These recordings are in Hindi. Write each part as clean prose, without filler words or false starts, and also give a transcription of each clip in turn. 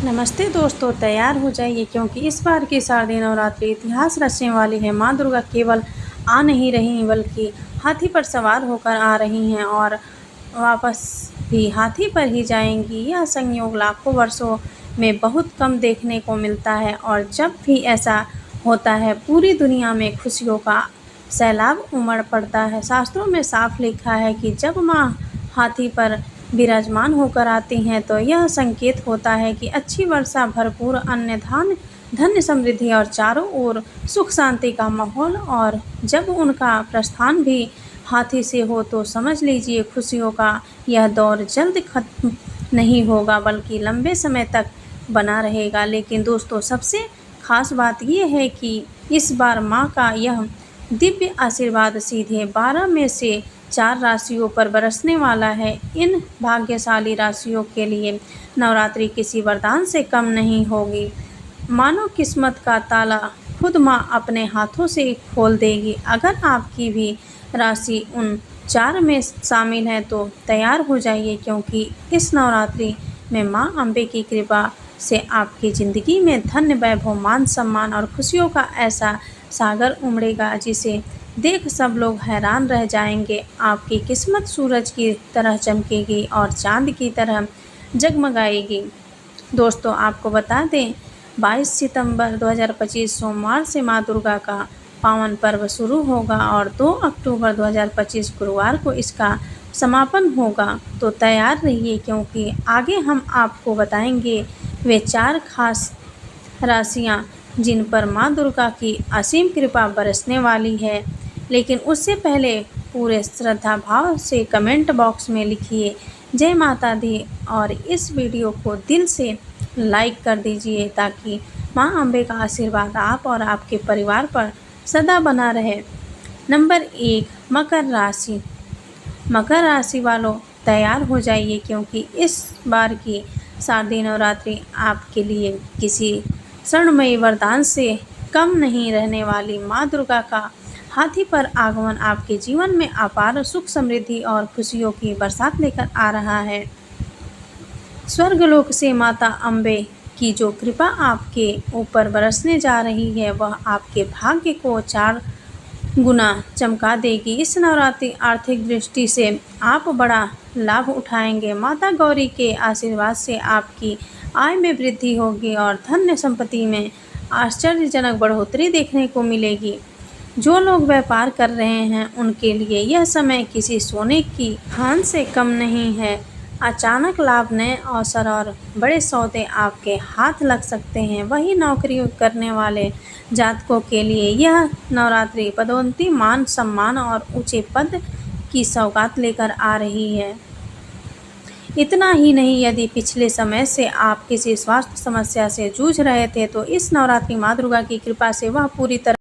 नमस्ते दोस्तों, तैयार हो जाइए क्योंकि इस बार की शारदीय नवरात्रि इतिहास रचने वाली है। माँ दुर्गा केवल आ नहीं रही बल्कि हाथी पर सवार होकर आ रही हैं और वापस भी हाथी पर ही जाएंगी। यह संयोग लाखों वर्षों में बहुत कम देखने को मिलता है और जब भी ऐसा होता है पूरी दुनिया में खुशियों का सैलाब उमड़ पड़ता है। शास्त्रों में साफ लिखा है कि जब माँ हाथी पर विराजमान होकर आती हैं तो यह संकेत होता है कि अच्छी वर्षा, भरपूर अन्न धान्य, धन्य समृद्धि और चारों ओर सुख शांति का माहौल। और जब उनका प्रस्थान भी हाथी से हो तो समझ लीजिए खुशियों का यह दौर जल्द खत्म नहीं होगा बल्कि लंबे समय तक बना रहेगा। लेकिन दोस्तों, सबसे खास बात यह है कि इस बार माँ का यह दिव्य आशीर्वाद सीधे 12 में से 4 राशियों पर बरसने वाला है। इन भाग्यशाली राशियों के लिए नवरात्रि किसी वरदान से कम नहीं होगी। मानो किस्मत का ताला खुद माँ अपने हाथों से खोल देगी। अगर आपकी भी राशि उन 4 में शामिल है तो तैयार हो जाइए क्योंकि इस नवरात्रि में माँ अम्बे की कृपा से आपकी ज़िंदगी में धन, वैभव, मान सम्मान और खुशियों का ऐसा सागर उमड़ेगा जिसे देख सब लोग हैरान रह जाएंगे। आपकी किस्मत सूरज की तरह चमकेगी और चांद की तरह जगमगाएगी। दोस्तों, आपको बता दें 22 सितंबर 2025 सोमवार से माँ दुर्गा का पावन पर्व शुरू होगा और 2 अक्टूबर 2025 गुरुवार को इसका समापन होगा। तो तैयार रहिए क्योंकि आगे हम आपको बताएंगे वे 4 खास राशियाँ जिन पर माँ दुर्गा की असीम कृपा बरसने वाली है। लेकिन उससे पहले पूरे श्रद्धा भाव से कमेंट बॉक्स में लिखिए जय माता दी और इस वीडियो को दिल से लाइक कर दीजिए ताकि माँ अम्बे का आशीर्वाद आप और आपके परिवार पर सदा बना रहे। नंबर 1, मकर राशि। मकर राशि वालों, तैयार हो जाइए क्योंकि इस बार की शारदीय नवरात्रि आपके लिए किसी स्वर्णमयी वरदान से कम नहीं रहने वाली। माँ दुर्गा का हाथी पर आगमन आपके जीवन में अपार सुख, समृद्धि और खुशियों की बरसात लेकर आ रहा है। स्वर्गलोक से माता अम्बे की जो कृपा आपके ऊपर बरसने जा रही है वह आपके भाग्य को 4 गुना चमका देगी। इस नवरात्रि आर्थिक दृष्टि से आप बड़ा लाभ उठाएंगे। माता गौरी के आशीर्वाद से आपकी आय में वृद्धि होगी और धन्य संपत्ति में आश्चर्यजनक बढ़ोतरी देखने को मिलेगी। जो लोग व्यापार कर रहे हैं उनके लिए यह समय किसी सोने की खान से कम नहीं है। अचानक लाभ, नए अवसर और बड़े सौदे आपके हाथ लग सकते हैं। वही नौकरी करने वाले जातकों के लिए यह नवरात्रि पदोन्नति, मान सम्मान और ऊंचे पद की सौगात लेकर आ रही है। इतना ही नहीं, यदि पिछले समय से आप किसी स्वास्थ्य समस्या से जूझ रहे थे तो इस नवरात्रि माँ दुर्गा की कृपा से वह पूरी तरह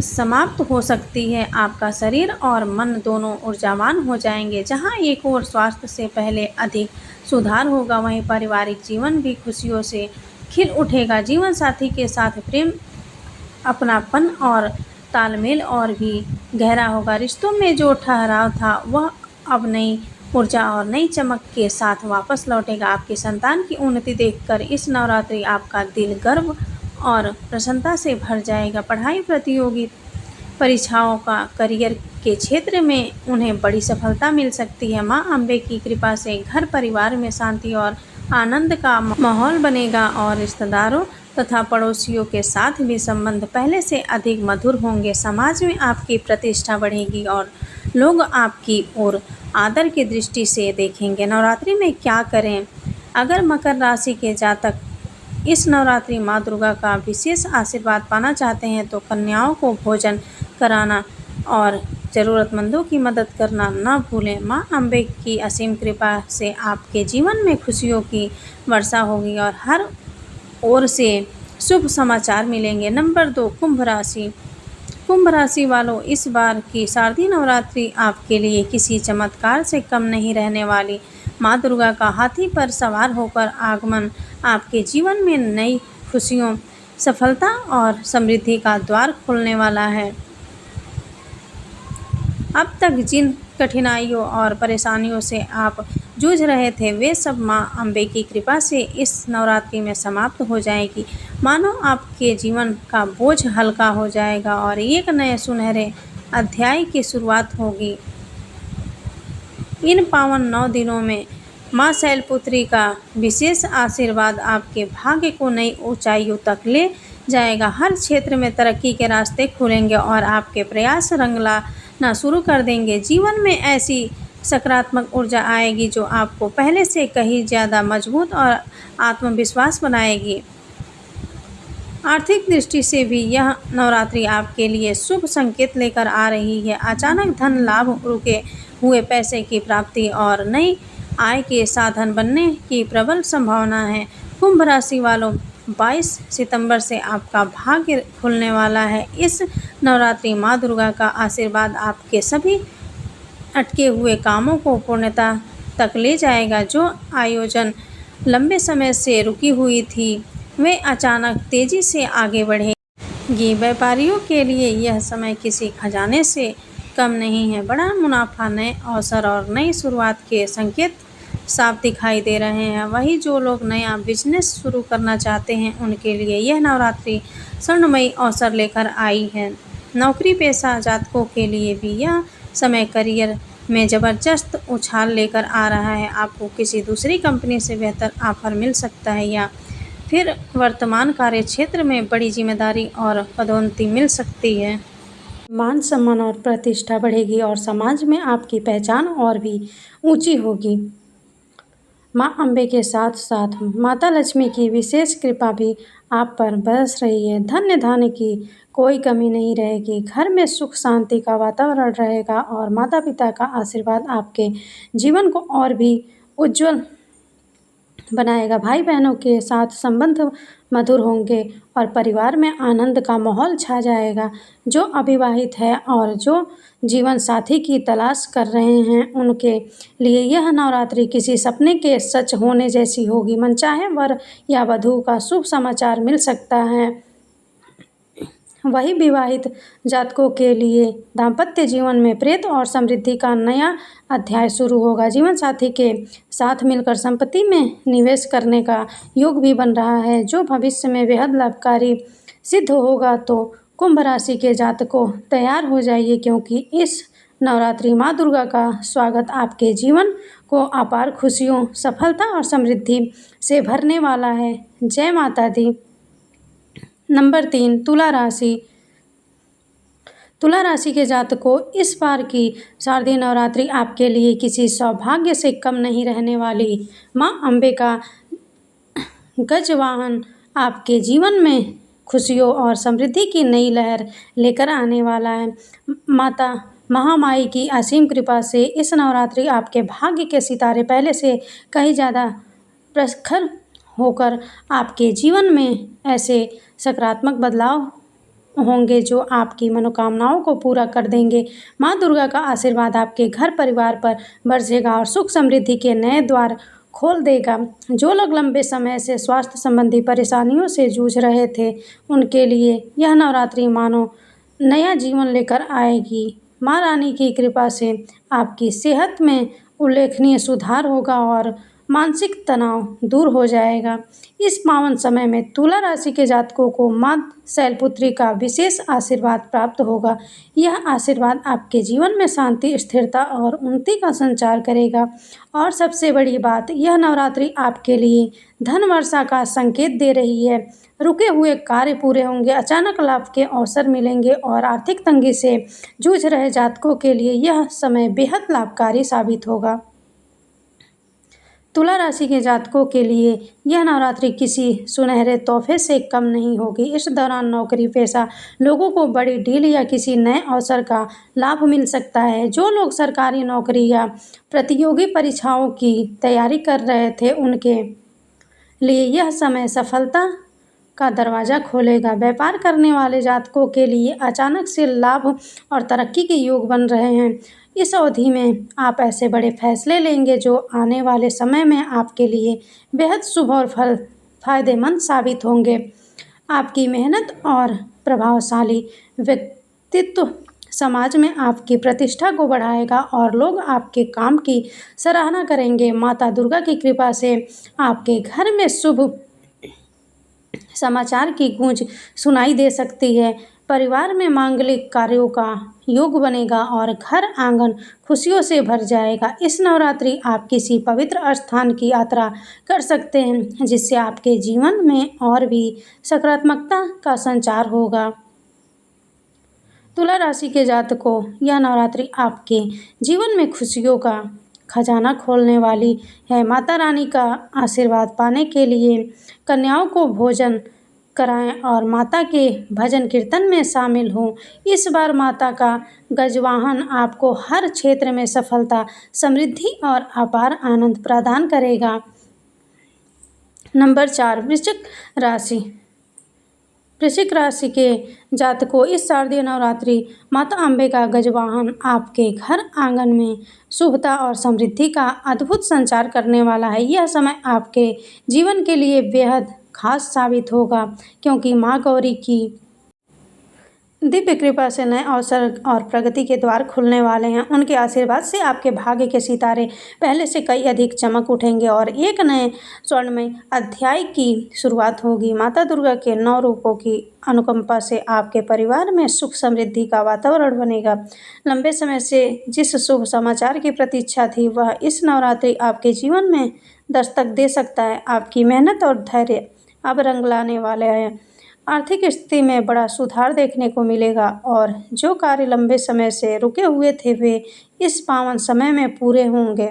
समाप्त हो सकती है। आपका शरीर और मन दोनों ऊर्जावान हो जाएंगे। जहां एक ओर स्वास्थ्य से पहले अधिक सुधार होगा वहीं पारिवारिक जीवन भी खुशियों से खिल उठेगा। जीवन साथी के साथ प्रेम, अपनापन और तालमेल और भी गहरा होगा। रिश्तों में जो ठहराव था वह अब नई ऊर्जा और नई चमक के साथ वापस लौटेगा। आपकी संतान की उन्नति देखकर इस नवरात्रि आपका दिल गर्व और प्रसन्नता से भर जाएगा। पढ़ाई, प्रतियोगी परीक्षाओं का, करियर के क्षेत्र में उन्हें बड़ी सफलता मिल सकती है। माँ अम्बे की कृपा से घर परिवार में शांति और आनंद का माहौल बनेगा और रिश्तेदारों तथा पड़ोसियों के साथ भी संबंध पहले से अधिक मधुर होंगे। समाज में आपकी प्रतिष्ठा बढ़ेगी और लोग आपकी ओर आदर की दृष्टि से देखेंगे। नवरात्रि में क्या करें? अगर मकर राशि के जातक इस नवरात्रि माँ दुर्गा का विशेष आशीर्वाद पाना चाहते हैं तो कन्याओं को भोजन कराना और ज़रूरतमंदों की मदद करना न भूलें। माँ अम्बे की असीम कृपा से आपके जीवन में खुशियों की वर्षा होगी और हर ओर से शुभ समाचार मिलेंगे। नंबर 2, कुंभ राशि। कुंभ राशि वालों, इस बार की शारदीय नवरात्रि आपके लिए किसी चमत्कार से कम नहीं रहने वाली। माँ दुर्गा का हाथी पर सवार होकर आगमन आपके जीवन में नई खुशियों, सफलता और समृद्धि का द्वार खोलने वाला है। अब तक जिन कठिनाइयों और परेशानियों से आप जूझ रहे थे वे सब माँ अम्बे की कृपा से इस नवरात्रि में समाप्त हो जाएगी। मानो आपके जीवन का बोझ हल्का हो जाएगा और एक नए सुनहरे अध्याय की शुरुआत होगी। इन पावन 9 दिनों में माँ शैलपुत्री का विशेष आशीर्वाद आपके भाग्य को नई ऊंचाइयों तक ले जाएगा। हर क्षेत्र में तरक्की के रास्ते खुलेंगे और आपके प्रयास रंग लाना शुरू कर देंगे। जीवन में ऐसी सकारात्मक ऊर्जा आएगी जो आपको पहले से कहीं ज़्यादा मजबूत और आत्मविश्वास बनाएगी। आर्थिक दृष्टि से भी यह नवरात्रि आपके लिए शुभ संकेत लेकर आ रही है। अचानक धन लाभ, रुके हुए पैसे की प्राप्ति और नई आय के साधन बनने की प्रबल संभावना है। कुंभ राशि वालों, 22 सितंबर से आपका भाग्य खुलने वाला है। इस नवरात्रि माँ दुर्गा का आशीर्वाद आपके सभी अटके हुए कामों को पूर्णता तक ले जाएगा। जो आयोजन लंबे समय से रुकी हुई थी वे अचानक तेजी से आगे बढ़ेगी। व्यापारियों के लिए यह समय किसी खजाने से कम नहीं है। बड़ा मुनाफा, नए अवसर और नई शुरुआत के संकेत साफ दिखाई दे रहे हैं। वहीं जो लोग नया बिजनेस शुरू करना चाहते हैं उनके लिए यह नवरात्रि स्वर्णमयी अवसर लेकर आई है। नौकरी पेशा जातकों के लिए भी यह समय करियर में ज़बरदस्त उछाल लेकर आ रहा है। आपको किसी दूसरी कंपनी से बेहतर ऑफर मिल सकता है या फिर वर्तमान कार्य क्षेत्र में बड़ी जिम्मेदारी और पदोन्नति मिल सकती है। मान सम्मान और प्रतिष्ठा बढ़ेगी और समाज में आपकी पहचान और भी ऊंची होगी। माँ अम्बे के साथ साथ माता लक्ष्मी की विशेष कृपा भी आप पर बरस रही है। धन्य धान्य की कोई कमी नहीं रहेगी। घर में सुख शांति का वातावरण रहेगा और माता पिता का आशीर्वाद आपके जीवन को और भी उज्जवल बनाएगा। भाई बहनों के साथ संबंध मधुर होंगे और परिवार में आनंद का माहौल छा जाएगा। जो अविवाहित है और जो जीवन साथी की तलाश कर रहे हैं उनके लिए यह नवरात्रि किसी सपने के सच होने जैसी होगी। मनचाहे वर या वधू का शुभ समाचार मिल सकता है। वही विवाहित जातकों के लिए दाम्पत्य जीवन में प्रेम और समृद्धि का नया अध्याय शुरू होगा। जीवन साथी के साथ मिलकर संपत्ति में निवेश करने का योग भी बन रहा है जो भविष्य में बेहद लाभकारी सिद्ध होगा। तो कुंभ राशि के जातकों तैयार हो जाइए क्योंकि इस नवरात्रि माँ दुर्गा का स्वागत आपके जीवन को अपार खुशियों, सफलता और समृद्धि से भरने वाला है। जय माता दी। नंबर 3, तुला राशि। तुला राशि के जातकों इस बार की शारदीय नवरात्रि आपके लिए किसी सौभाग्य से कम नहीं रहने वाली। माँ अम्बे का गजवाहन आपके जीवन में खुशियों और समृद्धि की नई लहर लेकर आने वाला है। माता महामाई की असीम कृपा से इस नवरात्रि आपके भाग्य के सितारे पहले से कहीं ज़्यादा प्रखर होकर आपके जीवन में ऐसे सकारात्मक बदलाव होंगे जो आपकी मनोकामनाओं को पूरा कर देंगे। माँ दुर्गा का आशीर्वाद आपके घर परिवार पर बरसेगा और सुख समृद्धि के नए द्वार खोल देगा। जो लोग लंबे समय से स्वास्थ्य संबंधी परेशानियों से जूझ रहे थे उनके लिए यह नवरात्रि मानो नया जीवन लेकर आएगी। माँ रानी की कृपा से आपकी सेहत में उल्लेखनीय सुधार होगा और मानसिक तनाव दूर हो जाएगा। इस पावन समय में तुला राशि के जातकों को माँ शैलपुत्री का विशेष आशीर्वाद प्राप्त होगा। यह आशीर्वाद आपके जीवन में शांति, स्थिरता और उन्नति का संचार करेगा। और सबसे बड़ी बात, यह नवरात्रि आपके लिए धन वर्षा का संकेत दे रही है। रुके हुए कार्य पूरे होंगे, अचानक लाभ के अवसर मिलेंगे और आर्थिक तंगी से जूझ रहे जातकों के लिए यह समय बेहद लाभकारी साबित होगा। तुला राशि के जातकों के लिए यह नवरात्रि किसी सुनहरे तोहफे से कम नहीं होगी। इस दौरान नौकरी पेशा लोगों को बड़ी डील या किसी नए अवसर का लाभ मिल सकता है। जो लोग सरकारी नौकरी या प्रतियोगी परीक्षाओं की तैयारी कर रहे थे उनके लिए यह समय सफलता का दरवाज़ा खोलेगा। व्यापार करने वाले जातकों के लिए अचानक से लाभ और तरक्की के योग बन रहे हैं। इस अवधि में आप ऐसे बड़े फैसले लेंगे जो आने वाले समय में आपके लिए बेहद शुभ और फायदेमंद साबित होंगे। आपकी मेहनत और प्रभावशाली व्यक्तित्व समाज में आपकी प्रतिष्ठा को बढ़ाएगा और लोग आपके काम की सराहना करेंगे। माता दुर्गा की कृपा से आपके घर में शुभ समाचार की गूंज सुनाई दे सकती है। परिवार में मांगलिक कार्यों का योग बनेगा और घर आंगन खुशियों से भर जाएगा। इस नवरात्रि आप किसी पवित्र स्थान की यात्रा कर सकते हैं, जिससे आपके जीवन में और भी सकारात्मकता का संचार होगा। तुला राशि के जातकों, यह नवरात्रि आपके जीवन में खुशियों का खजाना खोलने वाली है। माता रानी का आशीर्वाद पाने के लिए कन्याओं को भोजन कराएं और माता के भजन कीर्तन में शामिल हों। इस बार माता का गजवाहन आपको हर क्षेत्र में सफलता, समृद्धि और अपार आनंद प्रदान करेगा। नंबर 4, वृश्चिक राशि। वृश्चिक राशि के जातकों, इस शारदीय नवरात्रि माता अम्बे का गजवाहन आपके घर आंगन में शुभता और समृद्धि का अद्भुत संचार करने वाला है। यह समय आपके जीवन के लिए बेहद खास साबित होगा, क्योंकि माँ गौरी की दिव्य कृपा से नए अवसर और प्रगति के द्वार खुलने वाले हैं। उनके आशीर्वाद से आपके भाग्य के सितारे पहले से कई अधिक चमक उठेंगे और एक नए स्वर्णमय अध्याय की शुरुआत होगी। माता दुर्गा के 9 रूपों की अनुकंपा से आपके परिवार में सुख समृद्धि का वातावरण बनेगा। लंबे समय से जिस शुभ समाचार की प्रतीक्षा थी, वह इस नवरात्रि आपके जीवन में दस्तक दे सकता है। आपकी मेहनत और धैर्य अब रंग लाने वाले हैं। आर्थिक स्थिति में बड़ा सुधार देखने को मिलेगा और जो कार्य लंबे समय से रुके हुए थे, वे इस पावन समय में पूरे होंगे।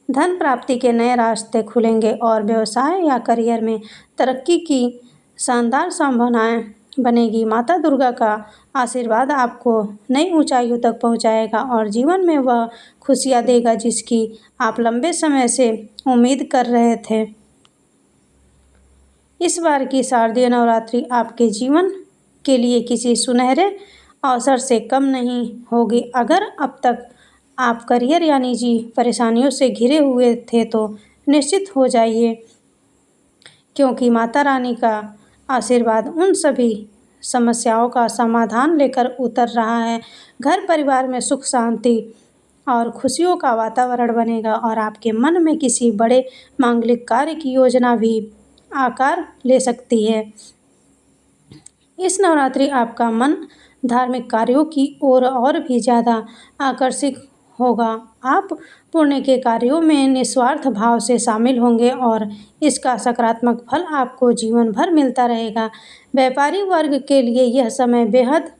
धन प्राप्ति के नए रास्ते खुलेंगे और व्यवसाय या करियर में तरक्की की शानदार संभावनाएं बनेगी। माता दुर्गा का आशीर्वाद आपको नई ऊंचाइयों तक पहुंचाएगा और जीवन में वह खुशियां देगा जिसकी आप लंबे समय से उम्मीद कर रहे थे। इस बार की शारदीय नवरात्रि आपके जीवन के लिए किसी सुनहरे अवसर से कम नहीं होगी। अगर अब तक आप करियर या निजी परेशानियों से घिरे हुए थे, तो निश्चित हो जाइए, क्योंकि माता रानी का आशीर्वाद उन सभी समस्याओं का समाधान लेकर उतर रहा है। घर परिवार में सुख शांति और खुशियों का वातावरण बनेगा और आपके मन में किसी बड़े मांगलिक कार्य की योजना भी आकार ले सकती है। इस नवरात्रि आपका मन धार्मिक कार्यों की ओर और भी ज़्यादा आकर्षित होगा। आप पुण्य के कार्यों में निस्वार्थ भाव से शामिल होंगे और इसका सकारात्मक फल आपको जीवन भर मिलता रहेगा। व्यापारी वर्ग के लिए यह समय बेहद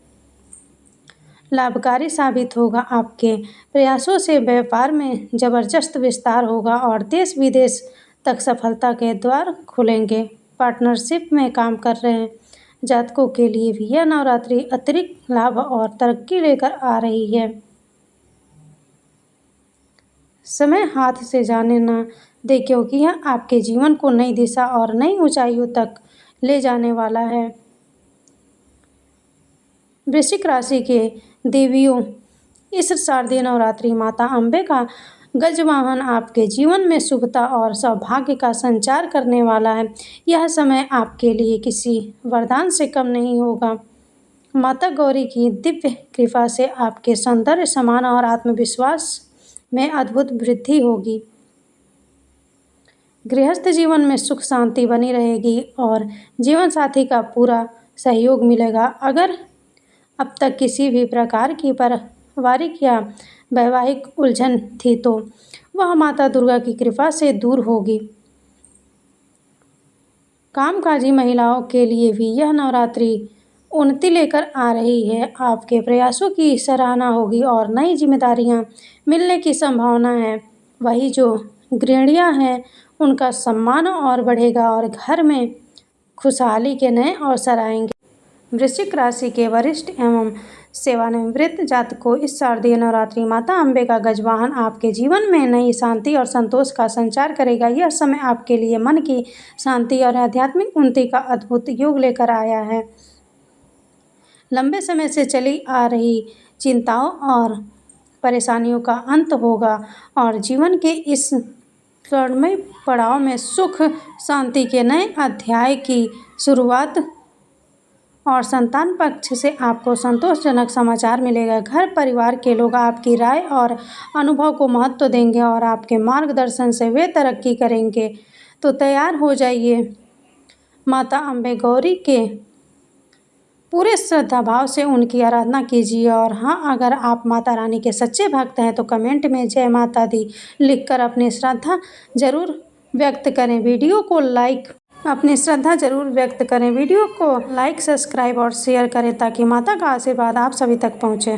लाभकारी साबित होगा। आपके प्रयासों से व्यापार में जबरदस्त विस्तार होगा और देश विदेश तक सफलता के द्वार खुलेंगे। पार्टनरशिप में काम कर रहे जातकों के लिए भी यह नवरात्रि अतिरिक्त लाभ और तरक्की लेकर आ रही है। समय हाथ से जाने ना दे, क्योंकि यह आपके जीवन को नई दिशा और नई ऊंचाइयों तक ले जाने वाला है। वृश्चिक राशि के देवियों, इस शारदीय नवरात्रि माता अम्बे का गजवाहन आपके जीवन में शुभता और सौभाग्य का संचार करने वाला है। यह समय आपके लिए किसी वरदान से कम नहीं होगा। माता गौरी की दिव्य कृपा से आपके सौंदर्य, सम्मान और आत्मविश्वास में अद्भुत वृद्धि होगी। गृहस्थ जीवन में सुख शांति बनी रहेगी और जीवन साथी का पूरा सहयोग मिलेगा। अगर अब तक किसी भी प्रकार की पारिवारिक या वैवाहिक उलझन थी, तो वह माता दुर्गा की कृपा से दूर होगी। कामकाजी महिलाओं के लिए भी यह नवरात्रि उन्नति लेकर आ रही है। आपके प्रयासों की सराहना होगी और नई जिम्मेदारियां मिलने की संभावना है। वही जो गृहिणियां हैं, उनका सम्मान और बढ़ेगा और घर में खुशहाली के नए अवसर आएंगे। वृश्चिक राशि के वरिष्ठ एवं सेवानिवृत्त जातकों, इस शारदीय नवरात्रि माता अम्बे का गजवाहन आपके जीवन में नई शांति और संतोष का संचार करेगा। यह समय आपके लिए मन की शांति और आध्यात्मिक उन्नति का अद्भुत योग लेकर आया है। लंबे समय से चली आ रही चिंताओं और परेशानियों का अंत होगा और जीवन के इस स्वर्णमय पड़ाव में सुख शांति के नए अध्याय की शुरुआत और संतान पक्ष से आपको संतोषजनक समाचार मिलेगा। घर परिवार के लोग आपकी राय और अनुभव को महत्व देंगे और आपके मार्गदर्शन से वे तरक्की करेंगे। तो तैयार हो जाइए। माता अम्बे गौरी के पूरे श्रद्धा भाव से उनकी आराधना कीजिए। और हाँ, अगर आप माता रानी के सच्चे भक्त हैं तो कमेंट में जय माता दी लिखकर अपनी श्रद्धा जरूर व्यक्त करें। वीडियो को लाइक सब्सक्राइब और शेयर करें ताकि माता का आशीर्वाद आप सभी तक पहुँचे।